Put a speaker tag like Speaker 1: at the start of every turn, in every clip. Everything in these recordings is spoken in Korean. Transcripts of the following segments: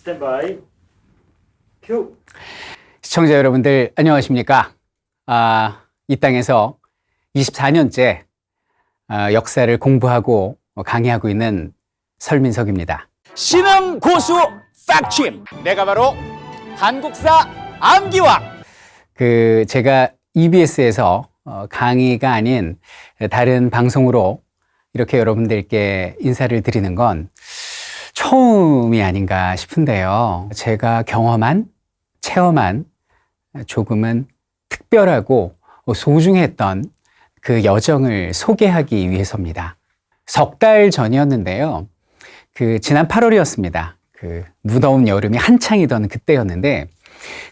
Speaker 1: 스탠바이 큐.
Speaker 2: 시청자 여러분들 안녕하십니까? 이 땅에서 24년째 역사를 공부하고 강의하고 있는 설민석입니다.
Speaker 3: 신흥 고수 팍침, 내가 바로 한국사 암기왕.
Speaker 2: 제가 EBS에서 강의가 아닌 다른 방송으로 이렇게 여러분들께 인사를 드리는 건 처음이 아닌가 싶은데요. 제가 경험한, 체험한 조금은 특별하고 소중했던 그 여정을 소개하기 위해서입니다. 석 달 전이었는데요. 지난 8월이었습니다. 무더운 여름이 한창이던 그때였는데,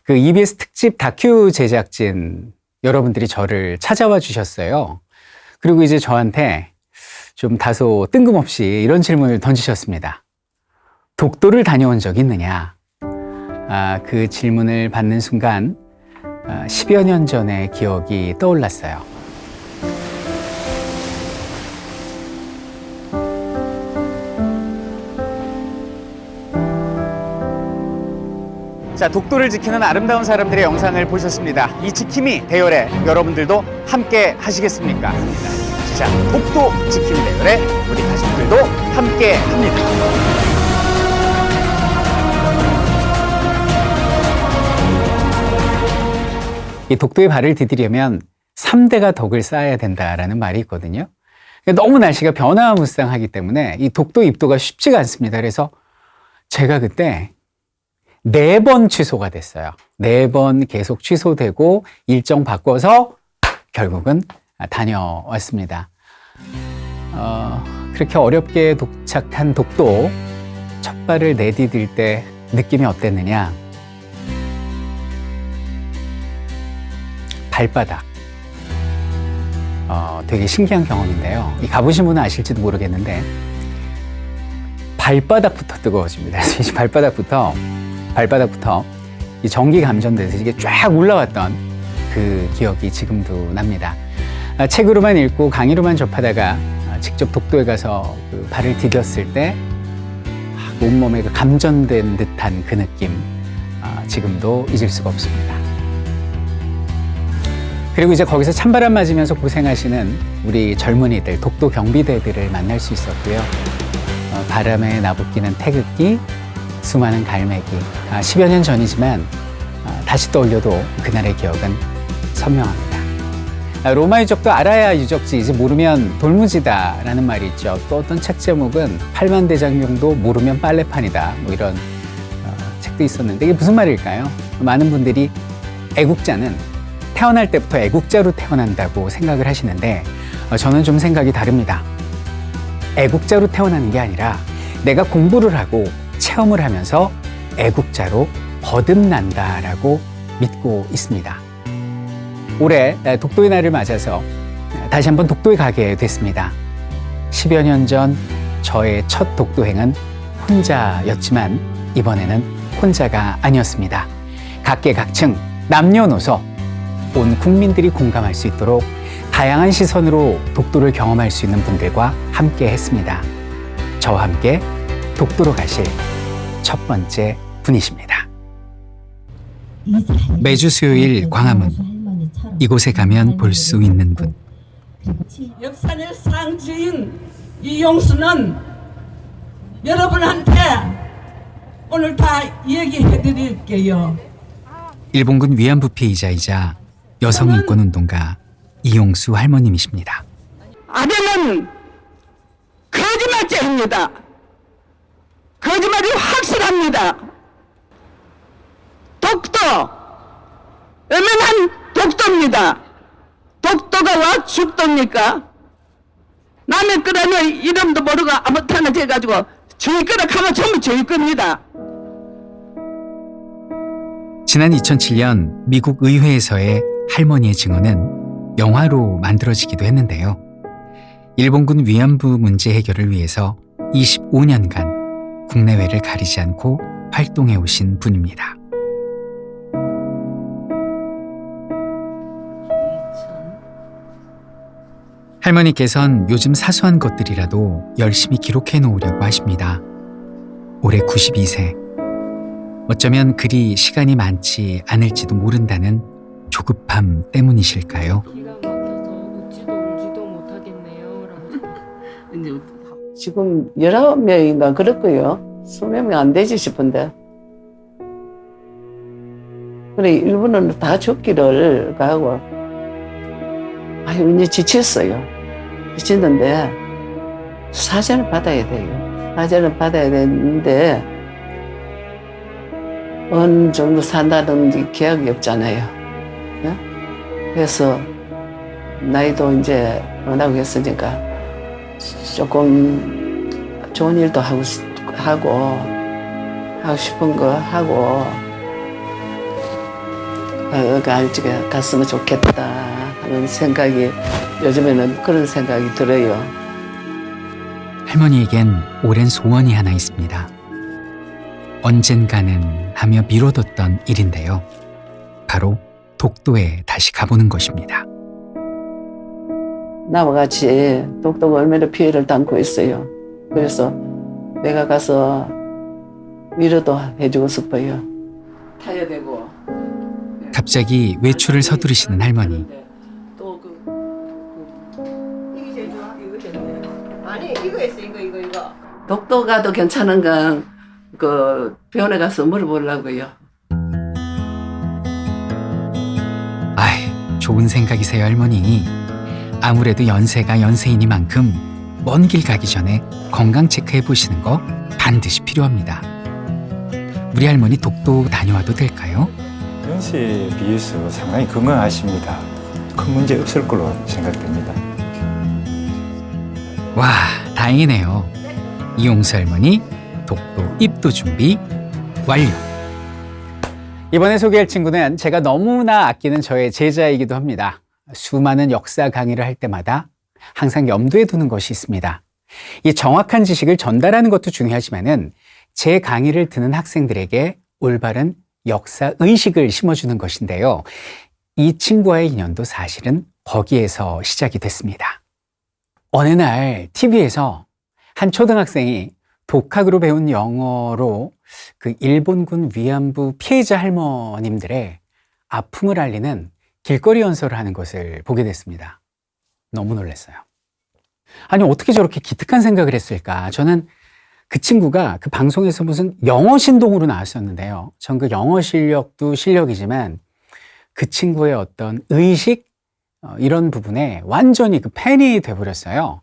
Speaker 2: EBS 특집 다큐 제작진 여러분들이 저를 찾아와 주셨어요. 그리고 이제 저한테 좀 다소 뜬금없이 이런 질문을 던지셨습니다. 독도를 다녀온 적 있느냐? 그 질문을 받는 순간 10여 년 전의 기억이 떠올랐어요.
Speaker 3: 자, 독도를 지키는 아름다운 사람들의 영상을 보셨습니다. 이 지킴이 대열에 여러분들도 함께 하시겠습니까? 자, 독도 지킴이 대열에 우리 가족들도 함께 합니다.
Speaker 2: 이 독도에 발을 디디려면 3대가 덕을 쌓아야 된다라는 말이 있거든요. 너무 날씨가 변화무쌍하기 때문에 이 독도 입도가 쉽지가 않습니다. 그래서 제가 그때 4번 취소가 됐어요. 4번 계속 취소되고 일정 바꿔서 결국은 다녀왔습니다. 그렇게 어렵게 도착한 독도, 첫 발을 내디딜 때 느낌이 어땠느냐? 발바닥. 되게 신기한 경험인데요. 가보신 분은 아실지도 모르겠는데 발바닥부터 뜨거워집니다. 그래서 발바닥부터 이 전기 감전돼서 이게 쫙 올라왔던 그 기억이 지금도 납니다. 책으로만 읽고 강의로만 접하다가 직접 독도에 가서 발을 디뎠을 때 온몸에 감전된 듯한 그 느낌, 지금도 잊을 수가 없습니다. 그리고 이제 거기서 찬바람 맞으면서 고생하시는 우리 젊은이들, 독도 경비대들을 만날 수 있었고요. 바람에 나부끼는 태극기, 수많은 갈매기. 10여 년 전이지만 다시 떠올려도 그날의 기억은 선명합니다. 로마 유적도 알아야 유적지이지 모르면 돌무지다라는 말이 있죠. 또 어떤 책 제목은 팔만대장경도 모르면 빨래판이다. 뭐 이런 책도 있었는데 이게 무슨 말일까요? 많은 분들이 애국자는 태어날 때부터 애국자로 태어난다고 생각을 하시는데 저는 좀 생각이 다릅니다. 애국자로 태어나는 게 아니라 내가 공부를 하고 체험을 하면서 애국자로 거듭난다라고 믿고 있습니다. 올해 독도의 날을 맞아서 다시 한번 독도에 가게 됐습니다. 10여 년 전 저의 첫 독도행은 혼자였지만 이번에는 혼자가 아니었습니다. 각계각층, 남녀노소, 온 국민들이 공감할 수 있도록 다양한 시선으로 독도를 경험할 수 있는 분들과 함께 했습니다. 저와 함께 독도로 가실 첫 번째 분이십니다. 매주 수요일 광화문, 이곳에 가면 볼 수 있는 분.
Speaker 4: 역사의 상주인 이용수는 여러분한테 오늘 다 얘기해 드릴게요.
Speaker 2: 일본군 위안부 피해자이자 여성인권운동가 이용수 할머님이십니다.
Speaker 4: 아베는 거짓말쟁입니다. 거짓말이 확실합니다. 독도, 엄연한 독도입니다. 독도가 와 죽도입니까? 남의 거라면 이름도 모르고 아무튼 해가지고 저희 거라 하면 전부 저희 겁니다.
Speaker 2: 지난 2007년 미국 의회에서의 할머니의 증언은 영화로 만들어지기도 했는데요. 일본군 위안부 문제 해결을 위해서 25년간 국내외를 가리지 않고 활동해 오신 분입니다. 할머니께선 요즘 사소한 것들이라도 열심히 기록해 놓으려고 하십니다. 올해 92세, 어쩌면 그리 시간이 많지 않을지도 모른다는 조급함 때문이실까요?
Speaker 5: 기가 막혀서 웃지도 울지도 못하겠네요. 라면서.
Speaker 4: 지금 19명인가 그렇고요. 20명 안 되지 싶은데. 그래 일부는 다 죽기를 가고 아유 이제 지쳤어요. 지쳤는데 사전을 받아야 돼요. 사전을 받아야 되는데 어느 정도 산다는 계약이 없잖아요. 예? 그래서 나이도 이제 워낙 했으니까 조금 좋은 일도 하고 싶은 거 하고 갔으면 좋겠다 하는 생각이 요즘에는 그런 생각이 들어요.
Speaker 2: 할머니에겐 오랜 소원이 하나 있습니다. 언젠가는 하며 미뤄뒀던 일인데요. 바로 독도에 다시 가보는 것입니다.
Speaker 4: 나와 같이 독도가 얼마나 피해를 당고 있어요. 그래서 내가 가서 위로도 해주고 싶어요. 타야 되고.
Speaker 2: 갑자기 외출을 서두르시는 할머니.
Speaker 4: 이게 제일 좋아. 이거 됐네. 아니 이거 했어 이거. 독도 가도 괜찮은 건 그 병원에 가서 물어보려고요.
Speaker 2: 아이, 좋은 생각이세요, 할머니. 아무래도 연세가 연세이니만큼 먼 길 가기 전에 건강 체크해 보시는 거 반드시 필요합니다. 우리 할머니 독도 다녀와도 될까요?
Speaker 1: 연세에 비해서 상당히 건강하십니다. 큰 문제 없을 걸로 생각됩니다.
Speaker 2: 와, 다행이네요. 이용수 할머니 독도 입도 준비 완료. 이번에 소개할 친구는 제가 너무나 아끼는 저의 제자이기도 합니다. 수많은 역사 강의를 할 때마다 항상 염두에 두는 것이 있습니다. 이 정확한 지식을 전달하는 것도 중요하지만은 제 강의를 듣는 학생들에게 올바른 역사 의식을 심어주는 것인데요. 이 친구와의 인연도 사실은 거기에서 시작이 됐습니다. 어느 날 TV에서 한 초등학생이 독학으로 배운 영어로 그 일본군 위안부 피해자 할머님들의 아픔을 알리는 길거리 연설을 하는 것을 보게 됐습니다. 너무 놀랐어요. 아니, 어떻게 저렇게 기특한 생각을 했을까? 저는 그 친구가 그 방송에서 무슨 영어 신동으로 나왔었는데요. 전 그 영어 실력도 실력이지만 그 친구의 어떤 의식, 이런 부분에 완전히 그 팬이 돼버렸어요.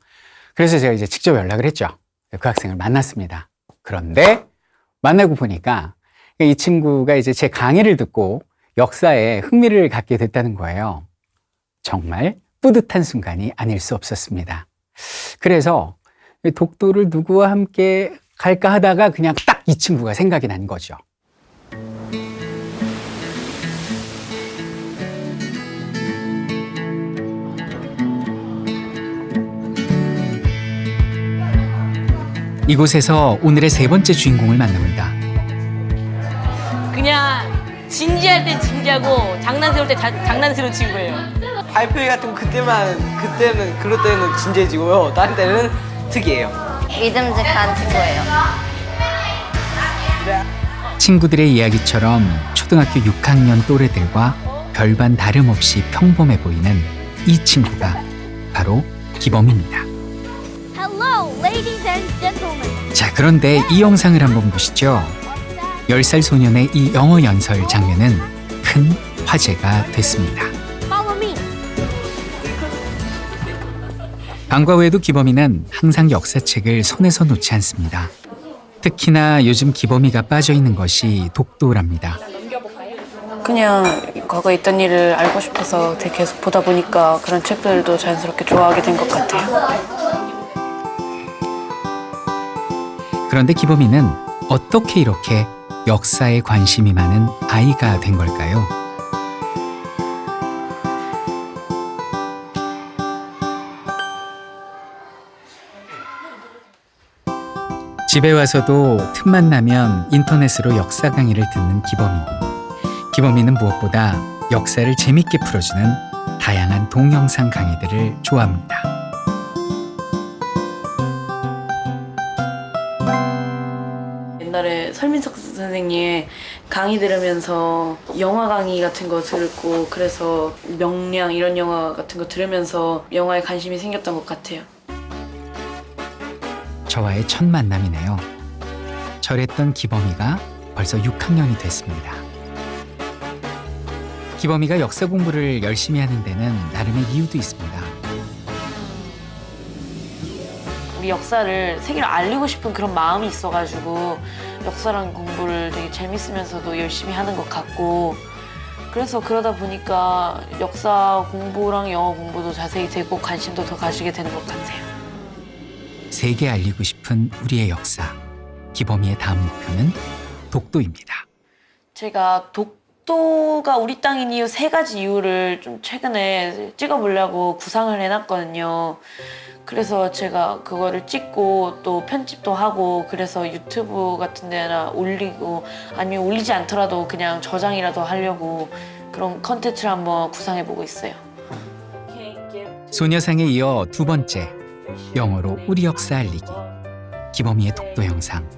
Speaker 2: 그래서 제가 이제 직접 연락을 했죠. 그 학생을 만났습니다. 그런데 만나고 보니까 이 친구가 이제 제 강의를 듣고 역사에 흥미를 갖게 됐다는 거예요. 정말 뿌듯한 순간이 아닐 수 없었습니다. 그래서 독도를 누구와 함께 갈까 하다가 그냥 딱 이 친구가 생각이 난 거죠. 이곳에서 오늘의 세 번째 주인공을 만납니다.
Speaker 6: 그냥 진지할 때 진지하고 장난스러울 때 장난스러운 친구예요.
Speaker 7: 발표회 같은 거 그때는 그럴 때는 진지해지고요. 다른 때는 특이해요.
Speaker 8: 믿음직한 친구예요.
Speaker 2: 친구들의 이야기처럼 초등학교 6학년 또래들과 별반 다름없이 평범해 보이는 이 친구가 바로 기범입니다.
Speaker 8: Hello, ladies and gentlemen.
Speaker 2: 자, 그런데 이 영상을 한번 보시죠. 10살 소년의 이 영어 연설 장면은 큰 화제가 됐습니다.
Speaker 8: Follow me.
Speaker 2: 방과 후에도 기범이는 항상 역사책을 손에서 놓지 않습니다. 특히나 요즘 기범이가 빠져 있는 것이 독도랍니다.
Speaker 9: 그냥 과거에 있던 일을 알고 싶어서 되게 계속 보다 보니까 그런 책들도 자연스럽게 좋아하게 된 것 같아요.
Speaker 2: 그런데 기범이는 어떻게 이렇게 역사에 관심이 많은 아이가 된 걸까요? 집에 와서도 틈만 나면 인터넷으로 역사 강의를 듣는 기범이. 기범이는 무엇보다 역사를 재밌게 풀어주는 다양한 동영상 강의들을 좋아합니다.
Speaker 9: 옛날에 설민석 선생님의 강의 들으면서 영화 강의 같은 거 듣고 그래서 명량 이런 영화 같은 거 들으면서 영화에 관심이 생겼던 것 같아요.
Speaker 2: 저와의 첫 만남이네요. 저랬던 기범이가 벌써 6학년이 됐습니다. 기범이가 역사 공부를 열심히 하는 데는 나름의 이유도 있습니다.
Speaker 5: 우리 역사를 세계로 알리고 싶은 그런 마음이 있어가지고 역사랑 공부를 되게 재밌으면서도 열심히 하는 것 같고, 그래서 그러다 보니까 역사 공부랑 영어 공부도 자세히 되고 관심도 더 가지게 되는 것 같아요.
Speaker 2: 세계에 알리고 싶은 우리의 역사. 기범이의 다음 목표는 독도입니다.
Speaker 5: 제가 독도가 우리 땅인 이유 3가지 이유를 좀 최근에 찍어보려고 구상을 해놨거든요. 그래서 제가 그거를 찍고 또 편집도 하고, 그래서 유튜브 같은 데나 올리고, 아니면 올리지 않더라도 그냥 저장이라도 하려고 그런 컨텐츠를 한번 구상해보고 있어요.
Speaker 2: 소녀상에 이어 2번째, 영어로 우리 역사 알리기. 기범이의 독도 영상.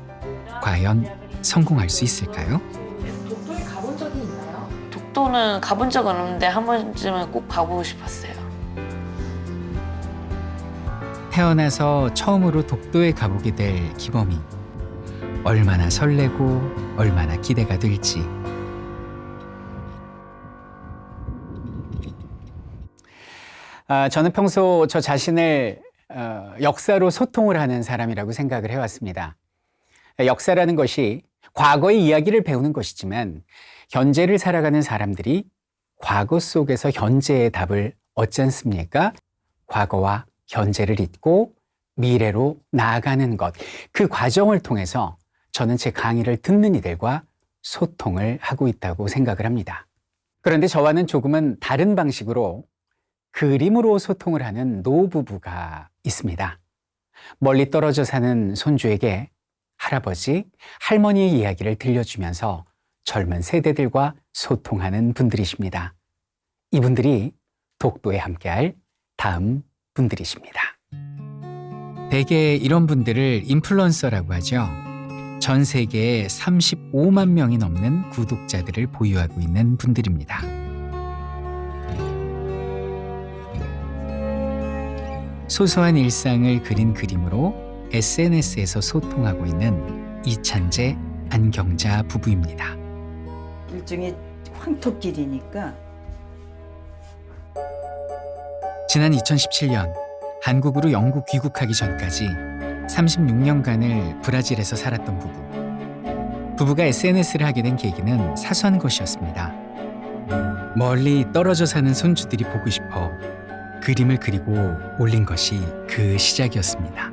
Speaker 2: 과연 성공할 수 있을까요?
Speaker 5: 독도에 가본 적이 있나요? 독도는 가본 적은 없는데 한 번쯤은 꼭 가보고 싶었어요.
Speaker 2: 태어나서 처음으로 독도에 가보게 될 기범이. 얼마나 설레고 얼마나 기대가 될지. 저는 평소 저 자신을 역사로 소통을 하는 사람이라고 생각을 해왔습니다. 역사라는 것이 과거의 이야기를 배우는 것이지만 현재를 살아가는 사람들이 과거 속에서 현재의 답을 얻지 않습니까? 과거와 현재를 잇고 미래로 나아가는 것, 그 과정을 통해서 저는 제 강의를 듣는 이들과 소통을 하고 있다고 생각을 합니다. 그런데 저와는 조금은 다른 방식으로 그림으로 소통을 하는 노부부가 있습니다. 멀리 떨어져 사는 손주에게 할아버지, 할머니의 이야기를 들려주면서 젊은 세대들과 소통하는 분들이십니다. 이분들이 독도에 함께할 다음 분들이십니다. 대개 이런 분들을 인플루언서라고 하죠. 전 세계에 35만 명이 넘는 구독자들을 보유하고 있는 분들입니다. 소소한 일상을 그린 그림으로 SNS에서 소통하고 있는 이찬재, 안경자 부부입니다.
Speaker 10: 일종의 황토길이니까.
Speaker 2: 지난 2017년 한국으로 영구 귀국하기 전까지 36년간을 브라질에서 살았던 부부. 부부가 SNS를 하게 된 계기는 사소한 것이었습니다. 멀리 떨어져 사는 손주들이 보고 싶어 그림을 그리고 올린 것이 그 시작이었습니다.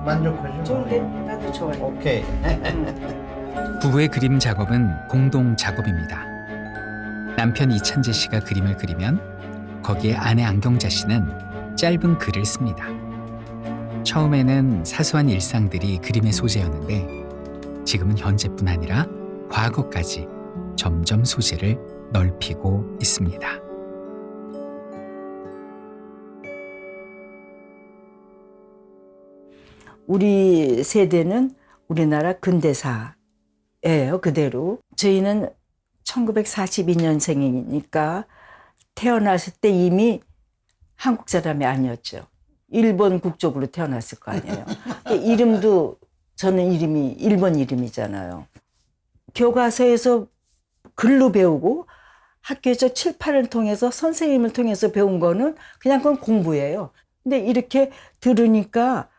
Speaker 10: 만족하죠? 좋은데? 나도 좋아해.
Speaker 7: 오케이.
Speaker 2: 부부의 그림 작업은 공동 작업입니다. 남편 이찬재 씨가 그림을 그리면 거기에 아내 안경자 씨는 짧은 글을 씁니다. 처음에는 사소한 일상들이 그림의 소재였는데 지금은 현재뿐 아니라 과거까지 점점 소재를 넓히고 있습니다.
Speaker 10: 우리 세대는 우리나라 근대사예요, 그대로. 저희는 1942년생이니까 태어났을 때 이미 한국 사람이 아니었죠. 일본 국적으로 태어났을 거 아니에요. 이름도 저는 이름이 일본 이름이잖아요. 교과서에서 글로 배우고 학교에서 칠판을 통해서 선생님을 통해서 배운 거는 그냥 그건 공부예요. 근데 이렇게 들으니까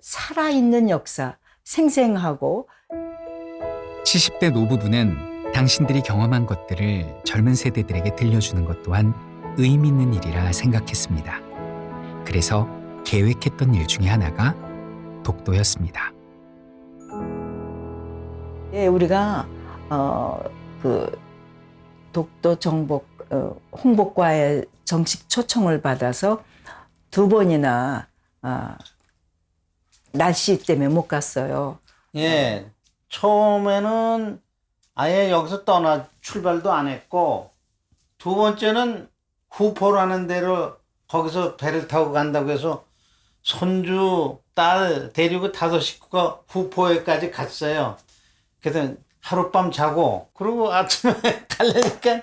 Speaker 10: 살아있는 역사, 생생하고.
Speaker 2: 70대 노부부는 당신들이 경험한 것들을 젊은 세대들에게 들려주는 것 또한 의미 있는 일이라 생각했습니다. 그래서 계획했던 일 중에 하나가 독도였습니다.
Speaker 10: 예, 우리가 그 독도 정복 홍보과에 정식 초청을 받아서 2번이나 날씨 때문에 못 갔어요.
Speaker 11: 예, 처음에는 아예 여기서 출발도 안 했고, 2번째는 후포라는 데로 거기서 배를 타고 간다고 해서 손주, 딸 데리고 5 식구가 후포에까지 갔어요. 그래서 하룻밤 자고 그리고 아침에 달래니까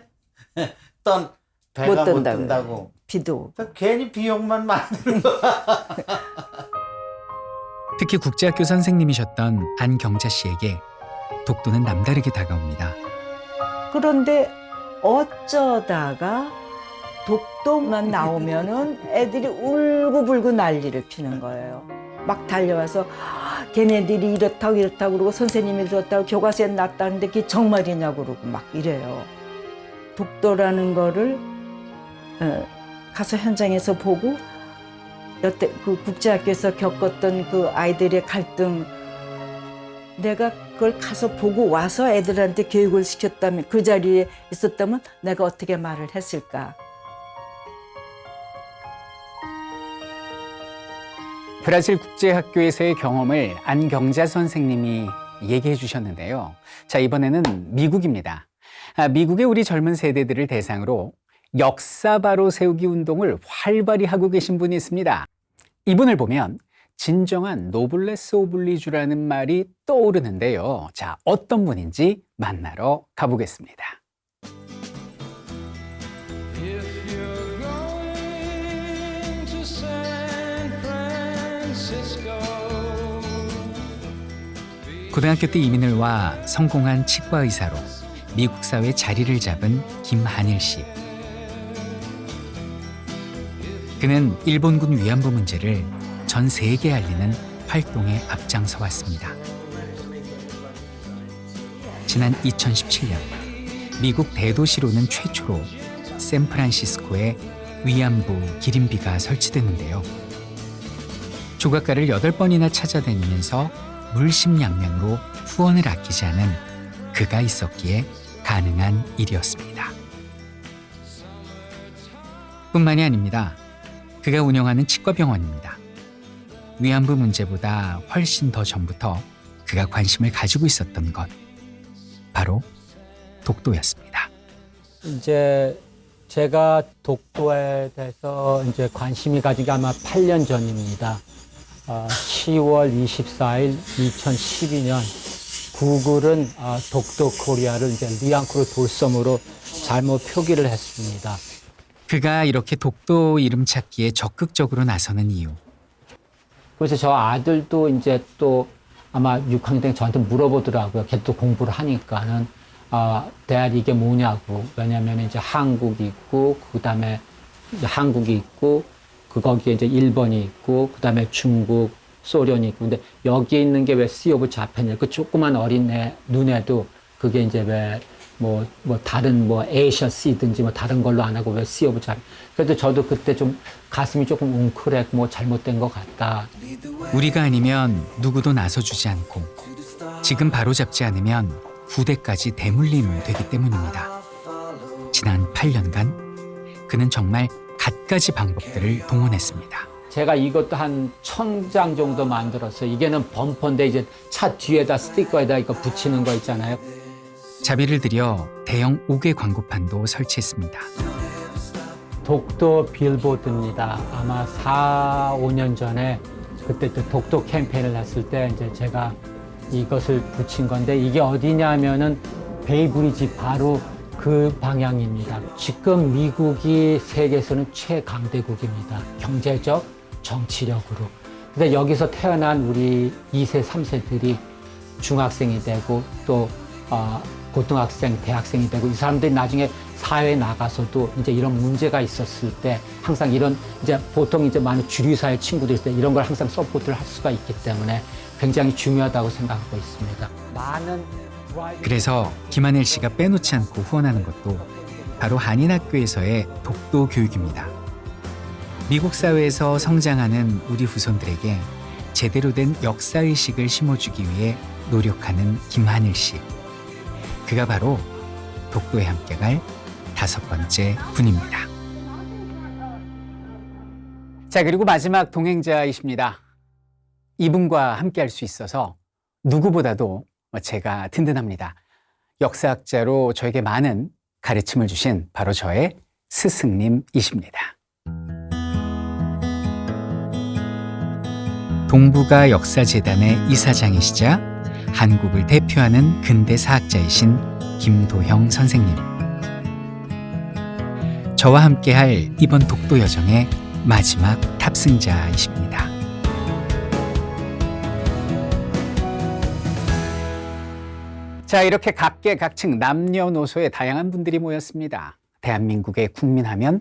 Speaker 11: 떤 배가 못 뜬다고.
Speaker 10: 비도.
Speaker 11: 괜히 비용만 만드는 거.
Speaker 2: 특히 국제학교 선생님이셨던 안경자 씨에게 독도는 남다르게 다가옵니다.
Speaker 10: 그런데 어쩌다가 독도만 나오면은 애들이 울고불고 난리를 피는 거예요. 막 달려와서 걔네들이 이렇다고 그러고 선생님이 이렇다고 교과서에 놨다는데 그게 정말이냐고 그러고 막 이래요. 독도라는 거를 가서 현장에서 보고 여태 그 국제학교에서 겪었던 그 아이들의 갈등, 내가 그걸 가서 보고 와서 애들한테 교육을 시켰다면, 그 자리에 있었다면 내가 어떻게 말을 했을까.
Speaker 2: 브라질 국제학교에서의 경험을 안경자 선생님이 얘기해 주셨는데요. 자, 이번에는 미국입니다. 미국의 우리 젊은 세대들을 대상으로 역사 바로 세우기 운동을 활발히 하고 계신 분이 있습니다. 이분을 보면 진정한 노블레스 오블리주라는 말이 떠오르는데요. 자, 어떤 분인지 만나러 가보겠습니다. 고등학교 때 이민을 와 성공한 치과 의사로 미국 사회에 자리를 잡은 김한일 씨. 그는 일본군 위안부 문제를 전 세계에 알리는 활동에 앞장서 왔습니다. 지난 2017년 미국 대도시로는 최초로 샌프란시스코에 위안부 기림비가 설치됐는데요. 조각가를 8번이나 찾아다니면서 물심양면으로 후원을 아끼지 않은 그가 있었기에 가능한 일이었습니다. 뿐만이 아닙니다. 그가 운영하는 치과병원입니다. 위안부 문제보다 훨씬 더 전부터 그가 관심을 가지고 있었던 것, 바로 독도였습니다.
Speaker 12: 이제 제가 독도에 대해서 이제 관심이 가진 게 아마 8년 전입니다. 10월 24일 2012년 구글은 독도 코리아를 이제 리앙크루 돌섬으로 잘못 표기를 했습니다.
Speaker 2: 그가 이렇게 독도 이름 찾기에 적극적으로 나서는 이유.
Speaker 12: 그래서 저 아들도 이제 또 아마 6학년 때 저한테 물어보더라고요. 걔 또 공부를 하니까는 대학 이게 뭐냐고. 왜냐하면 이제 한국이 있고 그다음에 이제 한국이 있고 거기에 이제 일본이 있고 그다음에 중국, 소련이 있고 근데 여기 있는 게 왜 Sea of Japan이야. 그 조그만 어린 애 눈에도 그게 이제 왜 뭐 다른 에이셔 씨든지 다른 걸로 안 하고 왜 Sea of Japan. 그래도 저도 그때 좀 가슴이 조금 웅크랬고 잘못된 것 같다.
Speaker 2: 우리가 아니면 누구도 나서주지 않고 지금 바로잡지 않으면 부대까지 대물림 되기 때문입니다. 지난 8년간 그는 정말 갖가지 방법들을 동원했습니다.
Speaker 12: 제가 이것도 한 1000장 정도 만들었어요. 이게는 범퍼인데 이제 차 뒤에다 스티커에다 이거 붙이는 거 있잖아요.
Speaker 2: 자비를 들여 대형 5개 광고판도 설치했습니다.
Speaker 12: 독도 빌보드입니다. 아마 4, 5년 전에 그때 또 독도 캠페인을 했을 때 이제 제가 이것을 붙인 건데 이게 어디냐면은 베이브리지 바로 그 방향입니다. 지금 미국이 세계에서는 최강대국입니다. 경제적, 정치력으로. 근데 여기서 태어난 우리 2세, 3세들이 중학생이 되고 또 고등학생, 대학생이 되고 이 사람들이 나중에 사회에 나가서도 이제 이런 문제가 있었을 때 항상 이런 이제 보통 이제 많은 주류사회 친구들이 있을 때 이런 걸 항상 서포트를 할 수가 있기 때문에 굉장히 중요하다고 생각하고 있습니다.
Speaker 2: 그래서 김한일 씨가 빼놓지 않고 후원하는 것도 바로 한인학교에서의 독도 교육입니다. 미국 사회에서 성장하는 우리 후손들에게 제대로 된 역사의식을 심어주기 위해 노력하는 김한일 씨. 그가 바로 독도에 함께 갈 5번째 분입니다. 자, 그리고 마지막 동행자이십니다. 이분과 함께 할 수 있어서 누구보다도 제가 든든합니다. 역사학자로 저에게 많은 가르침을 주신 바로 저의 스승님이십니다. 동북아 역사재단의 이사장이시자 한국을 대표하는 근대사학자이신 김도형 선생님. 저와 함께할 이번 독도 여정의 마지막 탑승자이십니다. 자, 이렇게 각계각층 남녀노소의 다양한 분들이 모였습니다. 대한민국의 국민하면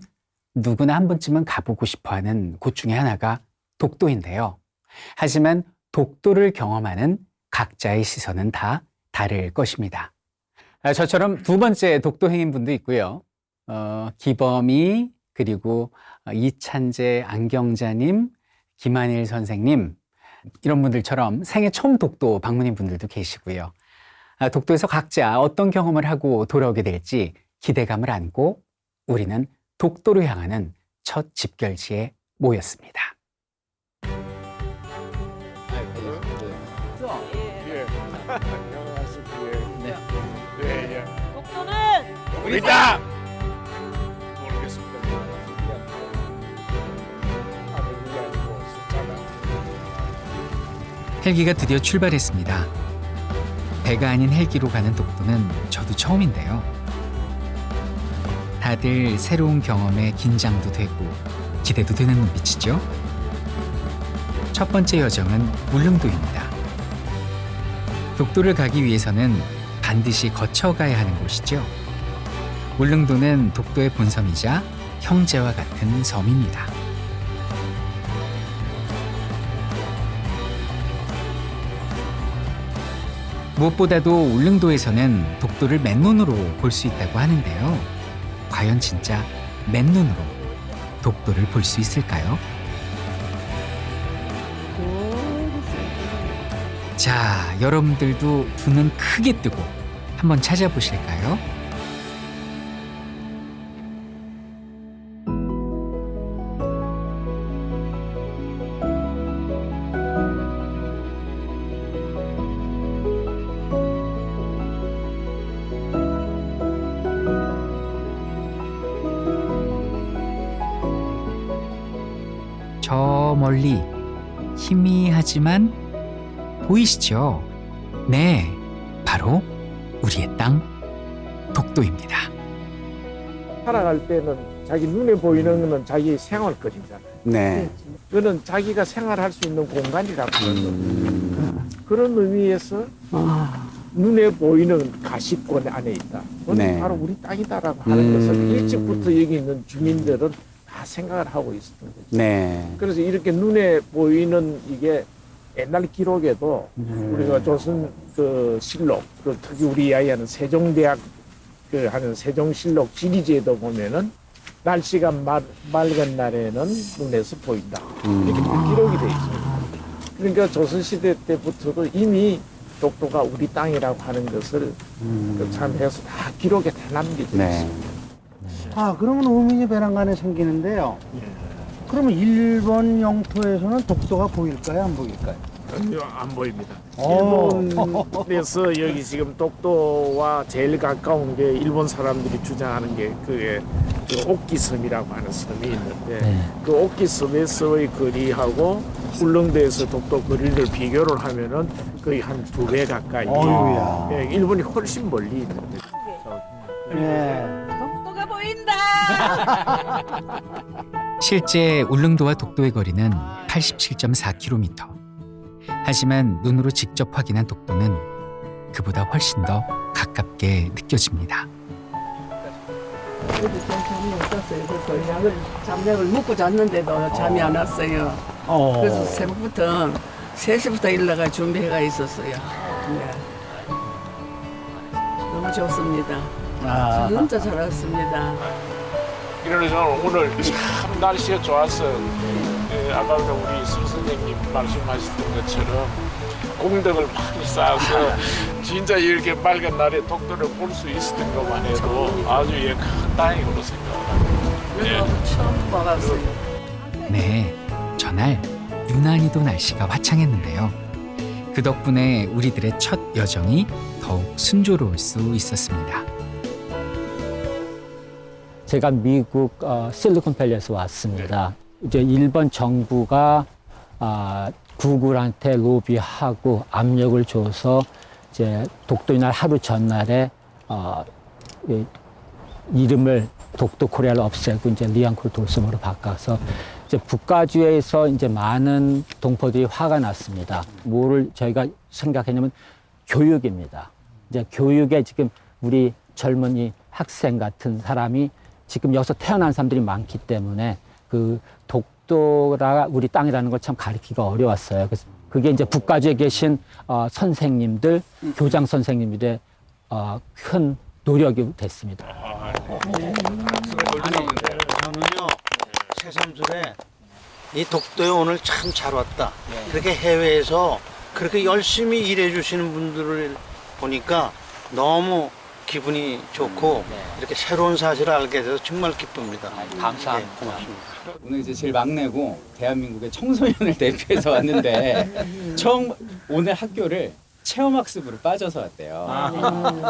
Speaker 2: 누구나 한 번쯤은 가보고 싶어하는 곳 중에 하나가 독도인데요. 하지만 독도를 경험하는 각자의 시선은 다 다를 것입니다. 저처럼 두 번째 독도 행인분도 있고요. 기범이, 그리고 이찬재 안경자님, 김한일 선생님, 이런 분들처럼 생애 처음 독도 방문인 분들도 계시고요. 독도에서 각자 어떤 경험을 하고 돌아오게 될지 기대감을 안고 우리는 독도로 향하는 첫 집결지에 모였습니다.
Speaker 6: 독도는
Speaker 3: 우리 땅!
Speaker 2: 헬기가 드디어 출발했습니다. 배가 아닌 헬기로 가는 독도는 저도 처음인데요. 다들 새로운 경험에 긴장도 되고 기대도 되는 눈빛이죠. 첫 번째 여정은 울릉도입니다. 독도를 가기 위해서는 반드시 거쳐가야 하는 곳이죠. 울릉도는 독도의 본섬이자 형제와 같은 섬입니다. 무엇보다도 울릉도에서는 독도를 맨눈으로 볼 수 있다고 하는데요. 과연 진짜 맨눈으로 독도를 볼 수 있을까요? 자, 여러분들도 두 눈 크게 뜨고 한번 찾아보실까요? 저 멀리 희미하지만 보이시죠? 네, 바로 우리의 땅 독도입니다.
Speaker 13: 살아갈 때는 자기 눈에 보이는 건 자기 생활거리잖아요.
Speaker 3: 네.
Speaker 13: 그거는 자기가 생활할 수 있는 공간이라고 하는 그런 의미에서 눈에 보이는 가시권 안에 있다. 그건
Speaker 3: 네.
Speaker 13: 바로 우리 땅이다라고 하는 것을 일찍부터 여기 있는 주민들은 다 생각을 하고 있었던 거죠.
Speaker 3: 네.
Speaker 13: 그래서 이렇게 눈에 보이는 이게 옛날 기록에도 우리가 조선 그 실록, 그 특히 우리 이야기하는 세종대학 그 하는 세종실록 지리지에도 보면은 날씨가 맑은 날에는 눈에서 보인다. 이렇게 기록이 돼 있어요. 그러니까 조선시대 때부터도 이미 독도가 우리 땅이라고 하는 것을 참 해서 다 기록에 다 남겨져 있습니다.
Speaker 11: 아, 그러면 의문이 배란간에 생기는데요. 그러면 일본 영토에서는 독도가 보일까요, 안 보일까요?
Speaker 13: 전혀 안 보입니다.
Speaker 11: 오.
Speaker 13: 일본에서 여기 지금 독도와 제일 가까운 게 일본 사람들이 주장하는 게 그게 그 옥기섬이라고 하는 섬이 있는데 그 옥기섬에서의 거리하고 울릉도에서 독도 거리를 비교를 하면은 거의 한 2배 가까이.
Speaker 11: 어이구야.
Speaker 13: 예, 일본이 훨씬 멀리 있는데.
Speaker 4: 독도가 보인다.
Speaker 2: 실제 울릉도와 독도의 거리는 87.4km. 하지만 눈으로 직접 확인한 독도는 그보다 훨씬 더 가깝게 느껴집니다.
Speaker 4: 잠이 없었어요. 그래서 잠약을 먹고 잤는데도 잠이 안 왔어요. 그래서 새벽부터 3시부터 일어나가 준비해가 있었어요. 네. 너무 좋습니다. 진짜 잘 왔습니다.
Speaker 13: 이러니까 오늘 참 날씨가 좋아서 아까 우리 서 선생님 말씀하셨던 것처럼 공덕을 많이 쌓아서 진짜 이렇게 맑은 날에 독도를 볼 수 있었던 것만 해도 아주 큰 다행으로 생각합니다.
Speaker 4: 처음 와봤어요.
Speaker 2: 네, 전날 유난히도 날씨가 화창했는데요. 그 덕분에 우리들의 첫 여정이 더욱 순조로울 수 있었습니다.
Speaker 12: 제가 미국 실리콘밸리에서 왔습니다. 이제 일본 정부가 구글한테 로비하고 압력을 줘서 이제 독도의 날 하루 전날에 이름을 독도 코리아를 없애고 이제 리앙콜 도섬으로 바꿔서 이제 북가주에서 이제 많은 동포들이 화가 났습니다. 뭐를 저희가 생각했냐면 교육입니다. 이제 교육에 지금 우리 젊은이 학생 같은 사람이 지금 여기서 태어난 사람들이 많기 때문에 그 독도가 우리 땅이라는 걸 참 가르치기가 어려웠어요. 그래서 그게 이제 북가주에 계신 선생님들, 교장 선생님들의 큰 노력이 됐습니다.
Speaker 11: 저는요 새삼스레 이 독도에 오늘 참 잘 왔다. 그렇게 해외에서 그렇게 열심히 일해 주시는 분들을 보니까 너무 기분이 좋고 이렇게 새로운 사실을 알게 돼서 정말 기쁩니다.
Speaker 2: 감사합니다.
Speaker 11: 네, 고맙습니다.
Speaker 2: 오늘 이제 제일 막내고 대한민국의 청소년을 대표해서 왔는데 처음 오늘 학교를 체험학습으로 빠져서 왔대요.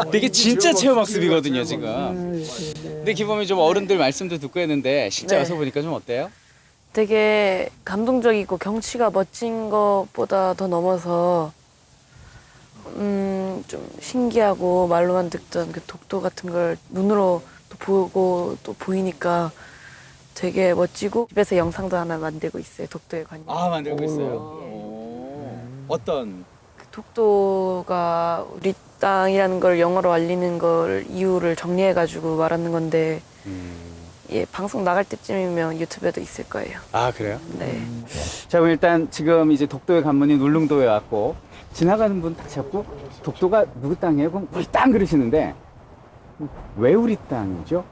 Speaker 2: 근데 이게 진짜 체험학습이거든요 지금. 근데 기범이 좀 어른들 말씀도 듣고 했는데 실제
Speaker 5: 네.
Speaker 2: 와서 보니까 좀 어때요?
Speaker 5: 되게 감동적이고 경치가 멋진 것보다 더 넘어서 좀 신기하고 말로만 듣던 그 독도 같은 걸 눈으로 또 보고 또 보이니까 되게 멋지고 집에서 영상도 하나 만들고 있어요. 독도에 관련.
Speaker 2: 아 만들고 있어요. 어떤?
Speaker 5: 독도가 우리 땅이라는 걸 영어로 알리는 걸 이유를 정리해가지고 말하는 건데 예, 방송 나갈 때쯤이면 유튜브에도 있을 거예요.
Speaker 2: 아 그래요?
Speaker 5: 네.
Speaker 2: 자 그럼 일단 지금 이제 독도의 관문인 울릉도에 왔고 지나가는 분 다 자꾸 독도가 누구 땅이에요? 그럼 우리 땅 그러시는데 왜 우리 땅이죠?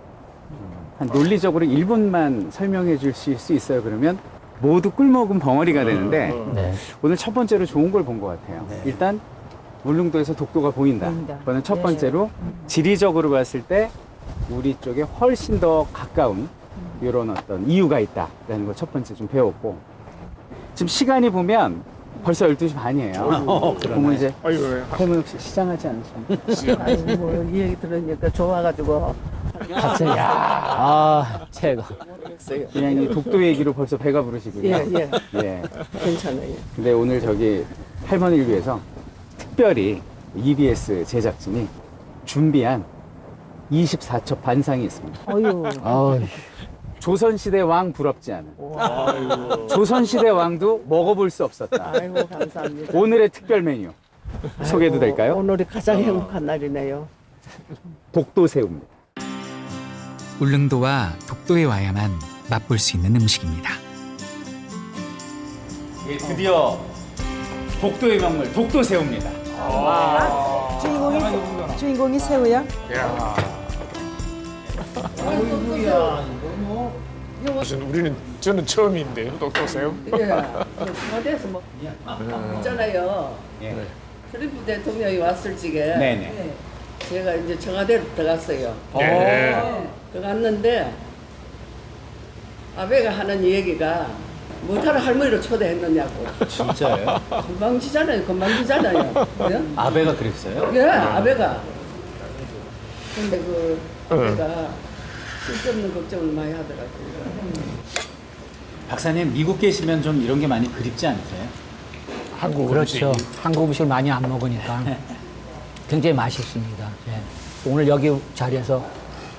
Speaker 2: 한 논리적으로 1분만 설명해 주실 수 있어요? 그러면 모두 꿀먹은 벙어리가 되는데
Speaker 12: 네.
Speaker 2: 오늘 첫 번째로 좋은 걸 본 것 같아요. 일단 울릉도에서 독도가 보인다. 그거는 첫 번째로 지리적으로 봤을 때 우리 쪽에 훨씬 더 가까운 이런 어떤 이유가 있다라는 걸 첫 번째 좀 배웠고 지금 시간이 보면 벌써 12시 반이에요. 그러면 이제 할머니 혹시 시장하지 않으셨나요?
Speaker 4: 뭐이 얘기 들으니까 좋아가지고
Speaker 2: 갑자기 최고. 그냥 이 독도 얘기로 벌써 배가 부르시군요.
Speaker 4: 예.
Speaker 2: 예.
Speaker 4: 괜찮아요.
Speaker 2: 근데 오늘 저기 할머니를 위해서 특별히 EBS 제작진이 준비한 24첩 반상이 있습니다. 조선시대 왕 부럽지 않은. 조선시대 왕도 먹어볼 수 없었다.
Speaker 4: 아이고 감사합니다.
Speaker 2: 오늘의 특별 메뉴 소개해도 될까요?
Speaker 4: 오늘이 가장 행복한 날이네요.
Speaker 2: 독도새우입니다.
Speaker 3: 울릉도와 독도에 와야만 맛볼 수 있는 음식입니다.
Speaker 2: 예, 드디어 독도의 명물 독도새우입니다.
Speaker 10: 주인공이 새우야?
Speaker 13: 저는 처음인데요, 독도새우.
Speaker 4: 청와대에서 뭐 있잖아요. 트럼프 대통령이 왔을 적에
Speaker 2: 네네.
Speaker 4: 제가 이제 청와대로 들어갔어요. 들어갔는데 아베가 하는 얘기가 뭐하러 할머니로 초대했느냐고.
Speaker 2: 진짜요?
Speaker 4: 건방지잖아요. 예?
Speaker 2: 아베가 그랬어요?
Speaker 4: 예, 아베가. 근데 그 아베가 쓸데없는 걱정을 많이 하더라고요.
Speaker 2: 박사님 미국 계시면 좀 이런 게 많이 그립지 않으세요?
Speaker 13: 한국
Speaker 12: 그렇죠. 한국 음식을 많이 안 먹으니까 굉장히 맛있습니다. 예. 오늘 여기 자리에서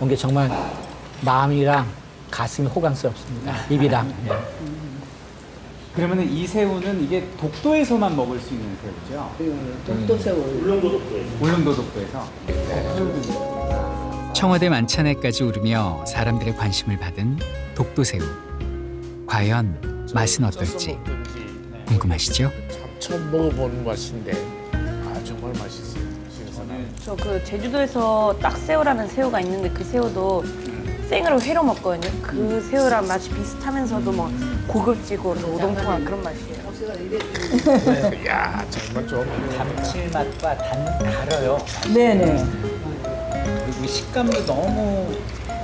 Speaker 12: 온 게 정말 마음이랑 가슴이 호강스럽습니다. 입이랑. 예.
Speaker 2: 그러면 이 새우는 이게 독도에서만 먹을 수 있는 새우죠?
Speaker 4: 독도새우.
Speaker 2: 울릉도 독도에서.
Speaker 3: 청와대 만찬에까지 오르며 사람들의 관심을 받은 독도새우. 과연 맛은 어떨지 궁금하시죠?
Speaker 13: 처음 먹어보는 맛인데 정말 맛있어요.
Speaker 5: 저 그 제주도에서 딱새우라는 새우가 있는데 그 새우도 생으로 회로 먹거든요. 그 새우랑 맛이 비슷하면서도 뭐 고급지고 오동통한 그런 맛이에요.
Speaker 13: 야 정말 좀
Speaker 2: 감칠맛과 달아요.
Speaker 10: 네네.
Speaker 2: 그리고 식감도 너무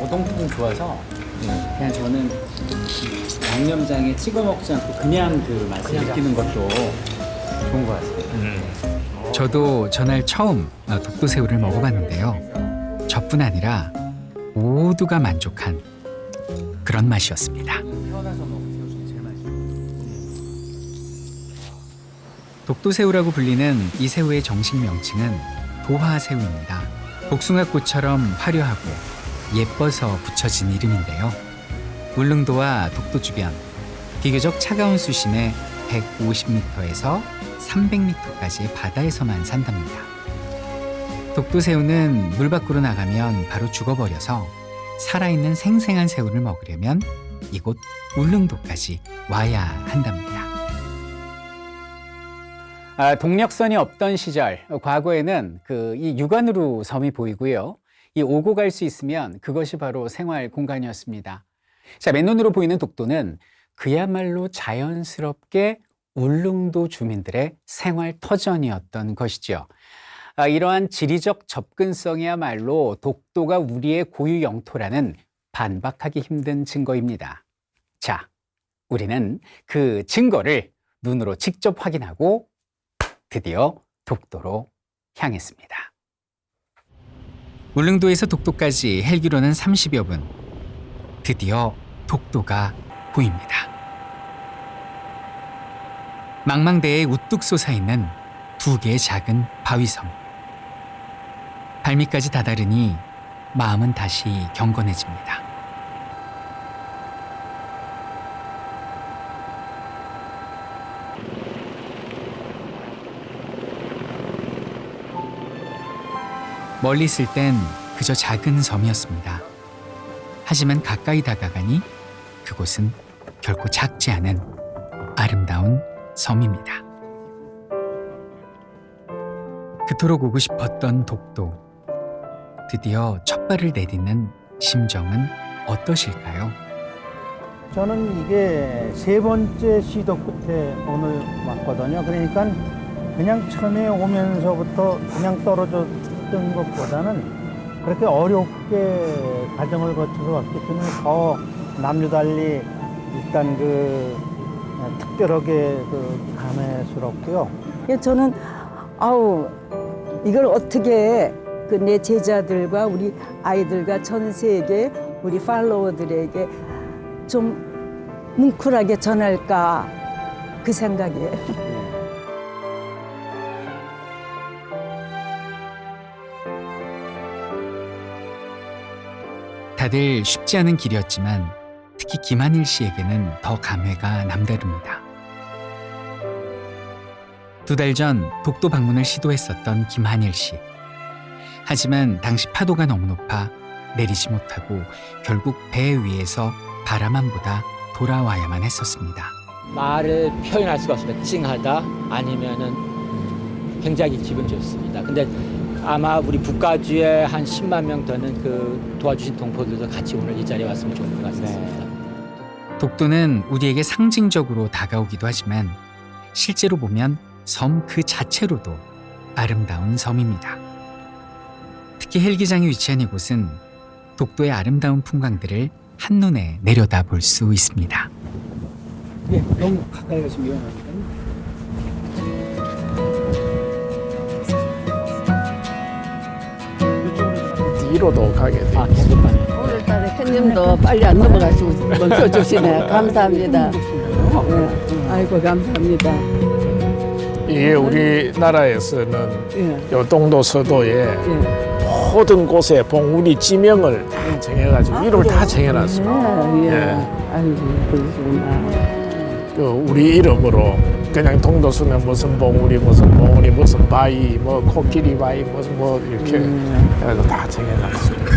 Speaker 2: 오동통 좋아서 그냥 저는 양념장에 찍어 먹지 않고 그냥 그 맛을 느끼는 것도 좋은 것 같습니다.
Speaker 3: 저도 전날 처음 독도새우를 먹어봤는데요. 저뿐 아니라 모두가 만족한 그런 맛이었습니다.
Speaker 2: 태어나서 먹은 새우 중에 제일 맛있어요. 독도새우라고 불리는 이 새우의 정식 명칭은 도화새우입니다. 복숭아꽃처럼 화려하고 예뻐서 붙여진 이름인데요. 울릉도와 독도 주변 비교적 차가운 수심에 150m에서 300m까지의 바다에서만 산답니다. 독도새우는 물 밖으로 나가면 바로 죽어버려서 살아있는 생생한 새우를 먹으려면 이곳 울릉도까지 와야 한답니다. 동력선이 없던 시절, 과거에는 이 육안으로 섬이 보이고요. 이 오고 갈 수 있으면 그것이 바로 생활 공간이었습니다. 자, 맨눈으로 보이는 독도는 그야말로 자연스럽게 울릉도 주민들의 생활 터전이었던 것이죠. 이러한 지리적 접근성이야말로 독도가 우리의 고유 영토라는 반박하기 힘든 증거입니다. 자, 우리는 그 증거를 눈으로 직접 확인하고 드디어 독도로 향했습니다. 울릉도에서 독도까지 헬기로는 30여 분. 드디어 독도가 보입니다. 망망대해에 우뚝 솟아있는 두 개의 작은 바위섬. 발밑까지 다다르니 마음은 다시 경건해집니다. 멀리 있을 땐 그저 작은 섬이었습니다. 하지만 가까이 다가가니 그곳은 결코 작지 않은 아름다운 섬입니다. 그토록 오고 싶었던 독도. 드디어 첫 발을 내딛는 심정은 어떠실까요?
Speaker 11: 저는 이게 세 번째 시도 끝에 오늘 왔거든요. 그러니까 그냥 처음에 오면서부터 그냥 떨어졌던 것보다는 그렇게 어렵게 과정을 거쳐서 왔기 때문에 더 남유달리 일단 특별하게 감회스럽고요.
Speaker 10: 저는 이걸 어떻게 내 제자들과 우리 아이들과 전 세계 우리 팔로워들에게 좀 뭉클하게 전할까 그 생각이에요.
Speaker 2: 다들 쉽지 않은 길이었지만 특히 김한일 씨에게는 더 감회가 남다릅니다. 2달 전 독도 방문을 시도했었던 김한일 씨. 하지만 당시 파도가 너무 높아 내리지 못하고 결국 배 위에서 바라만 보다 돌아와야만 했었습니다.
Speaker 12: 말을 표현할 수가 없습니다. 찡하다 아니면은 굉장히 기분 좋습니다. 근데 아마 우리 북가주에 한 10만 명 되는 도와주신 동포들도 같이 오늘 이 자리에 왔으면 좋을 것 같습니다.
Speaker 2: 독도는 우리에게 상징적으로 다가오기도 하지만 실제로 보면 섬 그 자체로도 아름다운 섬입니다. 특히 헬기장이 위치한 이곳은 독도의 아름다운 풍광들을 한눈에 내려다 볼 수 있습니다. 네, 너무 가까이 가시면 위험하니까요.
Speaker 13: 뒤로도 가게 돼.
Speaker 4: 오늘따라 팬님도 빨리 안 넘어가시고 써주시네. 감사합니다. 아이고 감사합니다.
Speaker 13: 이게 우리나라에서는 요 동도 서도에 모든 곳에 봉우리 지명을 다 정해가지고 이름을 다 정해놨습니다.
Speaker 4: 아이고 그러시구나.
Speaker 13: 우리 이름으로 그냥 동도수는 무슨 봉우리 무슨 바위 코끼리 바위 이렇게 해가지고 다 정해놨습니다.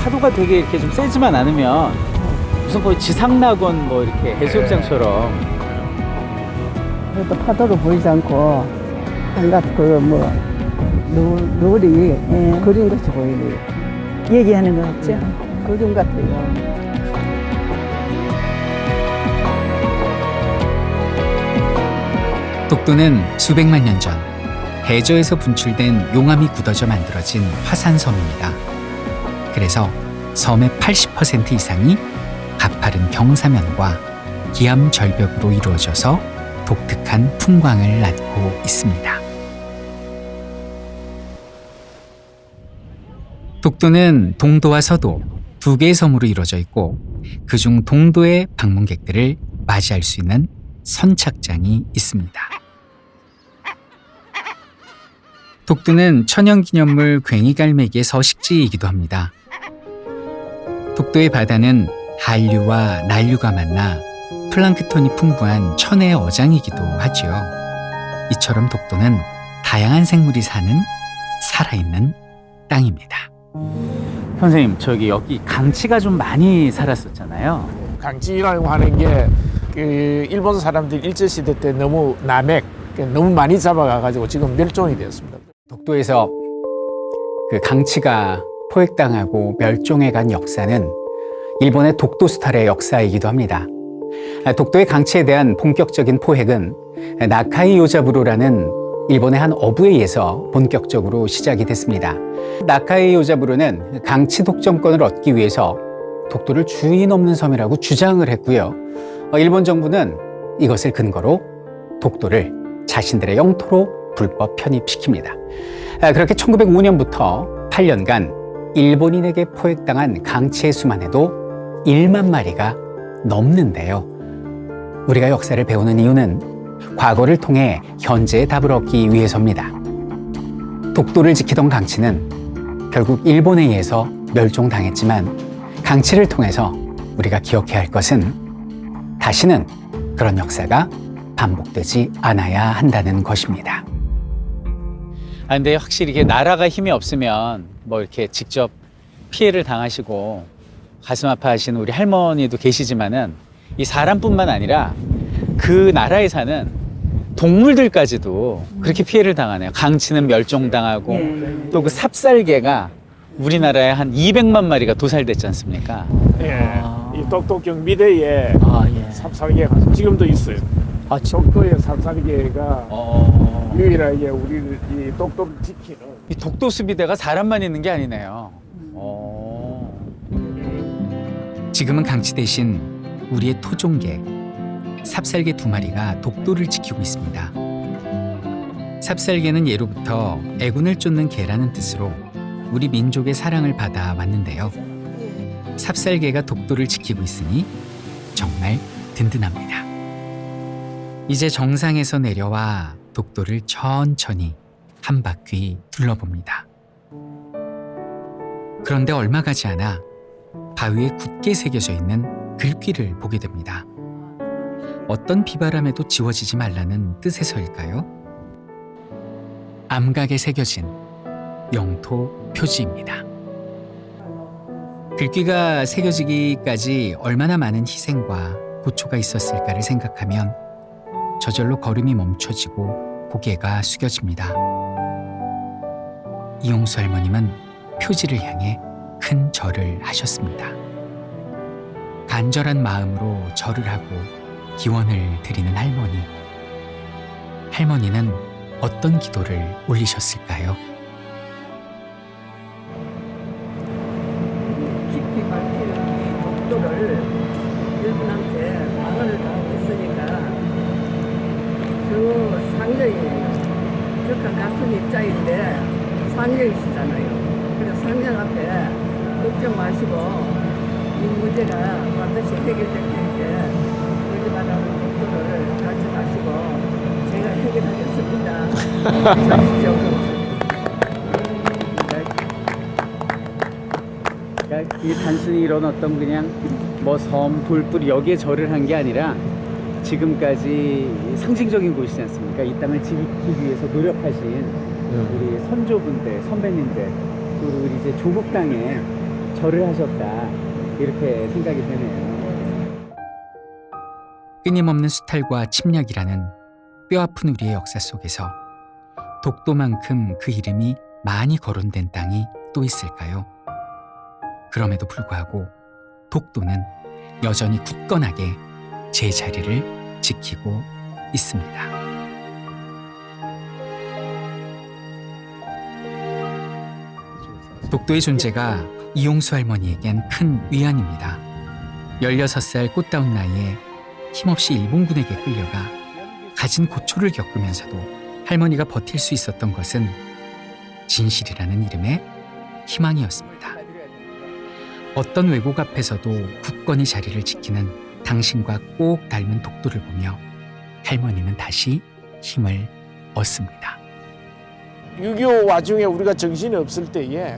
Speaker 3: 파도가 되게 이렇게 좀 세지만 않으면 무슨 거의 지상낙원 이렇게 해수욕장처럼
Speaker 4: 그래도 파도로 보이지 않고 한갓 노을이 그림 같이 보이네요. 얘기하는 거 같죠? 그림 같아요.
Speaker 2: 독도는 수백만 년 전 해저에서 분출된 용암이 굳어져 만들어진 화산섬입니다. 그래서 섬의 80% 이상이 가파른 경사면과 기암 절벽으로 이루어져서 독특한 풍광을 낳고 있습니다. 독도는 동도와 서도 두 개의 섬으로 이루어져 있고 그중 동도의 방문객들을 맞이할 수 있는 선착장이 있습니다. 독도는 천연기념물 괭이갈매기의 서식지이기도 합니다. 독도의 바다는 한류와 난류가 만나 플랑크톤이 풍부한 천혜의 어장이기도 하지요. 이처럼 독도는 다양한 생물이 사는 살아있는 땅입니다.
Speaker 3: 선생님, 저기 여기 강치가 좀 많이 살았었잖아요.
Speaker 13: 강치라고 하는 게 그 일본 사람들 일제시대 때 너무 남획, 너무 많이 잡아가지고 지금 멸종이 되었습니다.
Speaker 2: 독도에서 그 강치가 포획당하고 멸종해간 역사는 일본의 독도 수탈의 역사이기도 합니다. 독도의 강치에 대한 본격적인 포획은 나카이 요자부로라는 일본의 한 어부에 의해서 본격적으로 시작이 됐습니다. 나카이 요자부로는 강치 독점권을 얻기 위해서 독도를 주인 없는 섬이라고 주장을 했고요. 일본 정부는 이것을 근거로 독도를 자신들의 영토로 불법 편입시킵니다. 그렇게 1905년부터 8년간 일본인에게 포획당한 강치의 수만 해도 1만 마리가 넘는데요. 우리가 역사를 배우는 이유는 과거를 통해 현재의 답을 얻기 위해서입니다. 독도를 지키던 강치는 결국 일본에 의해서 멸종당했지만 강치를 통해서 우리가 기억해야 할 것은 다시는 그런 역사가 반복되지 않아야 한다는 것입니다.
Speaker 3: 근데 확실히 이게 나라가 힘이 없으면 뭐 이렇게 직접 피해를 당하시고 가슴 아파하시는 우리 할머니도 계시지만은 이 사람뿐만 아니라 그 나라에 사는 동물들까지도 그렇게 피해를 당하네요. 강치는 멸종당하고 또 그 삽살개가 우리나라에 한 200만 마리가 도살됐지 않습니까?
Speaker 13: 예, 이 독도경 미대에 삽살개가 지금도 있어요. 독도의 삽살개가 유일하게 우리를 이 독도를 지키는.
Speaker 3: 이 독도 수비대가 사람만 있는 게 아니네요.
Speaker 2: 지금은 강치 대신 우리의 토종개, 삽살개 2마리가 독도를 지키고 있습니다. 삽살개는 예로부터 애군을 쫓는 개라는 뜻으로 우리 민족의 사랑을 받아 왔는데요. 삽살개가 독도를 지키고 있으니 정말 든든합니다. 이제 정상에서 내려와 독도를 천천히 한 바퀴 둘러봅니다. 그런데 얼마 가지 않아 바위에 굳게 새겨져 있는 글귀를 보게 됩니다. 어떤 비바람에도 지워지지 말라는 뜻에서일까요? 암각에 새겨진 영토 표지입니다. 글귀가 새겨지기까지 얼마나 많은 희생과 고초가 있었을까를 생각하면 저절로 걸음이 멈춰지고 고개가 숙여집니다. 이용수 할머님은 표지를 향해 큰 절을 하셨습니다. 간절한 마음으로 절을 하고 기원을 드리는 할머니. 할머니는 어떤 기도를 올리셨을까요?
Speaker 4: 깊이 밝히는 이 독도를 일본한테 망언을 당했으니까 저 상령이에요. 북한 같은 입장인데 상령이시잖아요. 그래서 상령 앞에 걱정 마시고 이 문제가 반드시 해결될 테니까 우리 나라는 독도를 가지 마시고 제가 해결하겠습니다.
Speaker 3: 그러니까 이게 단순히 이런 어떤 그냥 뭐 섬, 돌뿌리 여기에 절을 한 게 아니라 지금까지 상징적인 곳이지 않습니까? 이 땅을 지키기 위해서 노력하신 우리 선조분들, 선배님들, 그리고 우리 이제 조국 땅에 절을 하셨다 이렇게 생각이 되네요.
Speaker 2: 끊임없는 수탈과 침략이라는 뼈아픈 우리의 역사 속에서 독도만큼 그 이름이 많이 거론된 땅이 또 있을까요? 그럼에도 불구하고 독도는 여전히 굳건하게 제 자리를 지키고 있습니다. 독도의 존재가 이용수 할머니에겐 큰 위안입니다. 16살 꽃다운 나이에 힘없이 일본군에게 끌려가 가진 고초를 겪으면서도 할머니가 버틸 수 있었던 것은 진실이라는 이름의 희망이었습니다. 어떤 왜곡 앞에서도 굳건히 자리를 지키는 당신과 꼭 닮은 독도를 보며 할머니는 다시 힘을 얻습니다.
Speaker 13: 6.25 와중에 우리가 정신이 없을 때에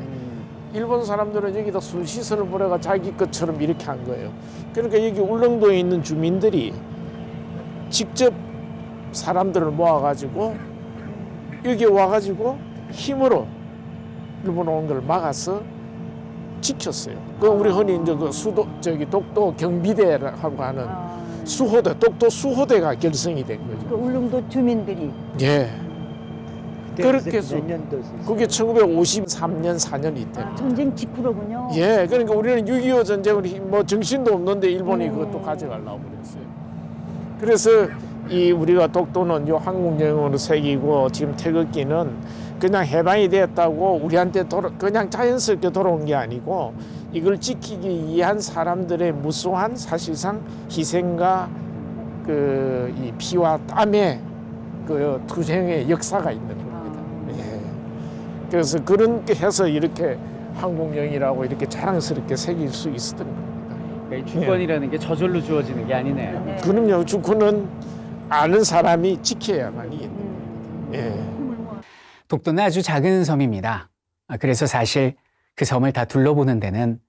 Speaker 13: 일본 사람들은 여기다 수시선을 보내가 자기 것처럼 이렇게 한 거예요. 그러니까 여기 울릉도에 있는 주민들이 직접 사람들을 모아가지고 여기 와가지고 힘으로 일본 온 걸 막아서 지켰어요. 그 우리 흔히 이제 그 독도 경비대라고 하는 수호대, 독도 수호대가 결성이 된 거죠.
Speaker 10: 그 울릉도 주민들이.
Speaker 13: 예. 그렇게 해서 그게 1953년 4년이 때.
Speaker 10: 전쟁 직후로군요.
Speaker 13: 예, 그러니까 우리는 6.25 전쟁을 뭐 정신도 없는데 일본이 그것도 가져가려고 그랬어요. 그래서 이 우리가 독도는 요 한국영으로 새기고 지금 태극기는 그냥 해방이 되었다고 우리한테 그냥 자연스럽게 돌아온 게 아니고 이걸 지키기 위한 사람들의 무수한 사실상 희생과 그 이 피와 땀의 그 투쟁의 역사가 있는 겁니다. 예. 그래서 그런 게 해서 이렇게 한국영이라고 이렇게 자랑스럽게 새길 수 있었던 겁니다.
Speaker 2: 그러니까 이 주권이라는 게 저절로 주어지는 게 아니네요.
Speaker 13: 그럼요. 주권은 아는 사람이 지켜야만 있는 겁니다. 예.
Speaker 2: 독도는 아주 작은 섬입니다. 그래서 사실 그 섬을 다 둘러보는 데는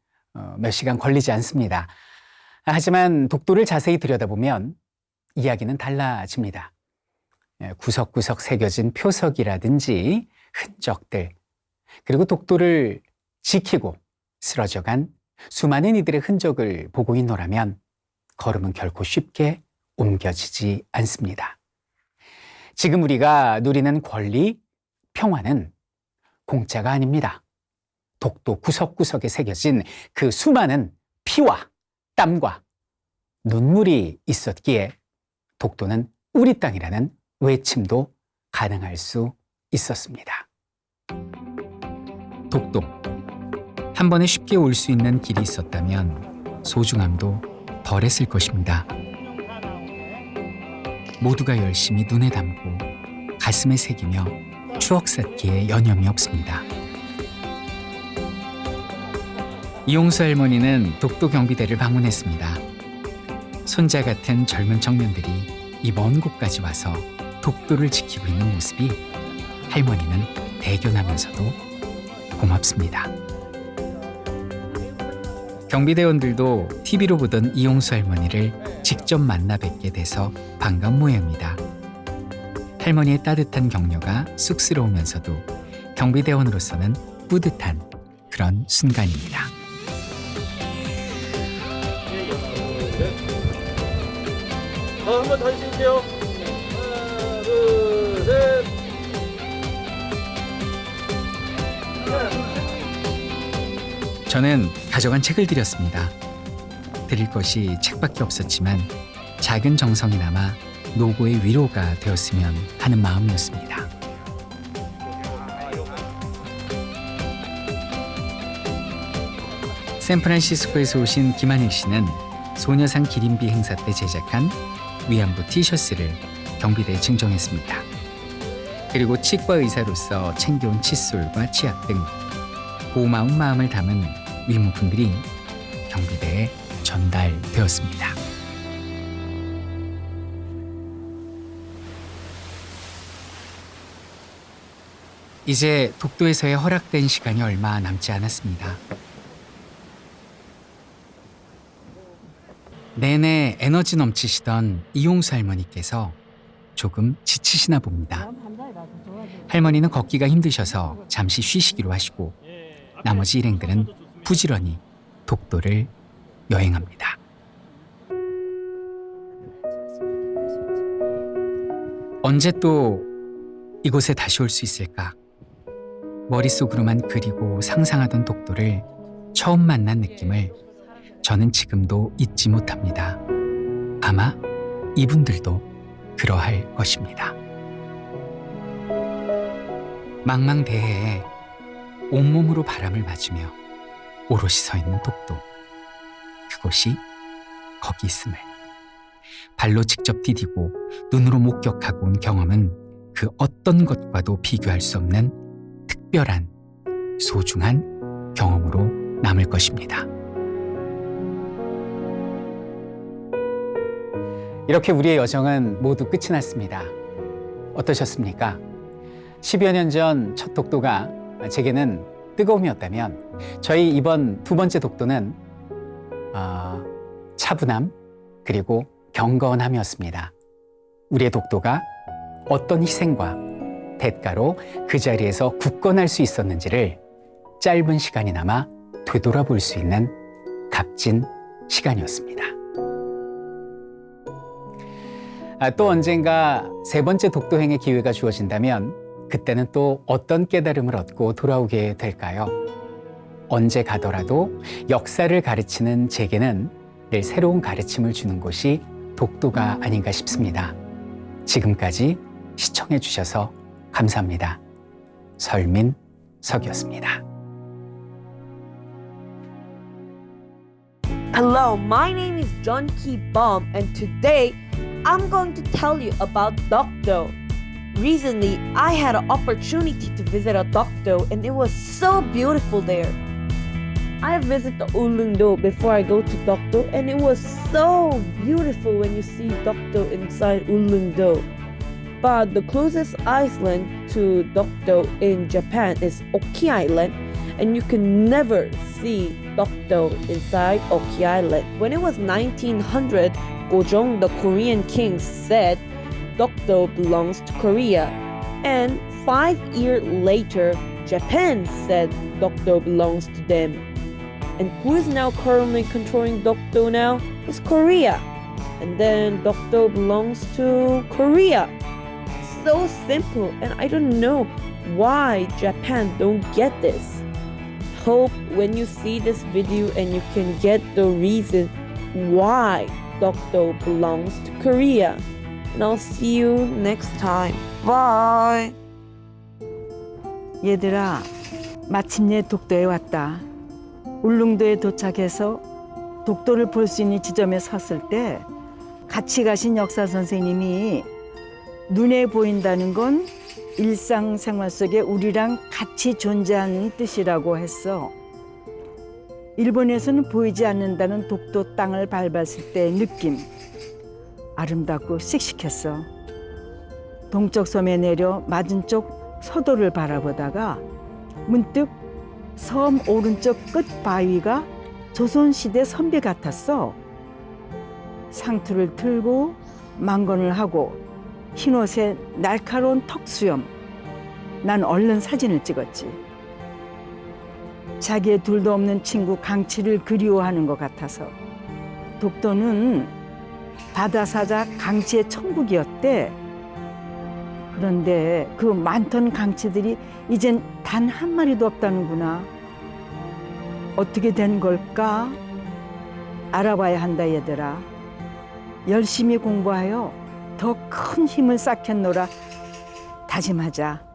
Speaker 2: 몇 시간 걸리지 않습니다. 하지만 독도를 자세히 들여다보면 이야기는 달라집니다. 구석구석 새겨진 표석이라든지 흔적들, 그리고 독도를 지키고 쓰러져간 수많은 이들의 흔적을 보고 있노라면 걸음은 결코 쉽게 옮겨지지 않습니다. 지금 우리가 누리는 권리, 평화는 공짜가 아닙니다. 독도 구석구석에 새겨진 그 수많은 피와 땀과 눈물이 있었기에 독도는 우리 땅이라는 외침도 가능할 수 있었습니다. 독도. 한 번에 쉽게 올 수 있는 길이 있었다면 소중함도 덜했을 것입니다. 모두가 열심히 눈에 담고 가슴에 새기며 추억 쌓기에 여념이 없습니다. 이용수 할머니는 독도 경비대를 방문했습니다. 손자 같은 젊은 청년들이 이 먼 곳까지 와서 독도를 지키고 있는 모습이 할머니는 대견하면서도 고맙습니다. 경비대원들도 TV로 보던 이용수 할머니를 직접 만나 뵙게 돼서 반가운 모양입니다. 할머니의 따뜻한 격려가 쑥스러우면서도 경비대원으로서는 뿌듯한 그런 순간입니다.
Speaker 11: 한 번 더 해주세요. 하나, 둘, 셋.
Speaker 2: 저는 가져간 책을 드렸습니다. 드릴 것이 책밖에 없었지만 작은 정성이 남아 노고의 위로가 되었으면 하는 마음이었습니다. 샌프란시스코에서 오신 김한일 씨는 소녀상 기린비 행사 때 제작한 위안부 티셔츠를 경비대에 증정했습니다. 그리고 치과 의사로서 챙겨온 칫솔과 치약 등 고마운 마음을 담은 위문품들이 경비대에 전달되었습니다. 이제 독도에서의 허락된 시간이 얼마 남지 않았습니다. 내내 에너지 넘치시던 이용수 할머니께서 조금 지치시나 봅니다. 할머니는 걷기가 힘드셔서 잠시 쉬시기로 하시고 나머지 일행들은 부지런히 독도를 여행합니다. 언제 또 이곳에 다시 올 수 있을까? 머릿속으로만 그리고 상상하던 독도를 처음 만난 느낌을 저는 지금도 잊지 못합니다. 아마 이분들도 그러할 것입니다. 망망대해에 온몸으로 바람을 맞으며 오롯이 서 있는 독도. 그곳이 거기 있음을 발로 직접 디디고 눈으로 목격하고 온 경험은 그 어떤 것과도 비교할 수 없는 특별한 소중한 경험으로 남을 것입니다. 이렇게 우리의 여정은 모두 끝이 났습니다. 어떠셨습니까? 10여 년 전 첫 독도가 제게는 뜨거움이었다면 저희 이번 두 번째 독도는 차분함 그리고 경건함이었습니다. 우리의 독도가 어떤 희생과 대가로 그 자리에서 굳건할 수 있었는지를 짧은 시간이나마 되돌아볼 수 있는 값진 시간이었습니다. 또 언젠가 세 번째 독도행의 기회가 주어진다면 그때는 또 어떤 깨달음을 얻고 돌아오게 될까요? 언제 가더라도 역사를 가르치는 제게는 늘 새로운 가르침을 주는 곳이 독도가 아닌가 싶습니다. 지금까지 시청해 주셔서 감사합니다. 설민석이었습니다.
Speaker 14: Hello, my name is John Key Baum, and today I'm going to tell you about Dokdo. Recently, I had an opportunity to visit a Dokdo, and it was so beautiful there. I visited the Ulleungdo before I go to Dokdo, and it was so beautiful when you see Dokdo inside Ulleungdo. But the closest island to Dokdo in Japan is Oki Island, and you can never see Dokdo inside Oki Island. When it was 1900, Gojong, the Korean king, said Dokdo belongs to Korea. And 5 years later, Japan said Dokdo belongs to them. And who is now currently controlling Dokdo now? It's Korea. And then Dokdo belongs to Korea. So simple, and I don't know why Japan don't get this. Hope when you see this video and you can get the reason why Dokdo belongs to Korea. And I'll see you next time. Bye.
Speaker 10: 얘들아, 마침내 독도에 왔다. 울릉도에 도착해서 독도를 볼 수 있는 지점에 섰을 때 같이 가신 역사 선생님이 눈에 보인다는 건 일상생활 속에 우리랑 같이 존재하는 뜻이라고 했어. 일본에서는 보이지 않는다는 독도 땅을 밟았을 때의 느낌, 아름답고 씩씩했어. 동쪽 섬에 내려 맞은쪽 서도를 바라보다가 문득 섬 오른쪽 끝 바위가 조선시대 선비 같았어. 상투를 틀고 망건을 하고 흰옷에 날카로운 턱수염. 난 얼른 사진을 찍었지. 자기의 둘도 없는 친구 강치를 그리워하는 것 같아서. 독도는 바다사자 강치의 천국이었대. 그런데 그 많던 강치들이 이젠 단 한 마리도 없다는구나. 어떻게 된 걸까? 알아봐야 한다, 얘들아. 열심히 공부하여 더 큰 힘을 쌓겠노라 다짐하자.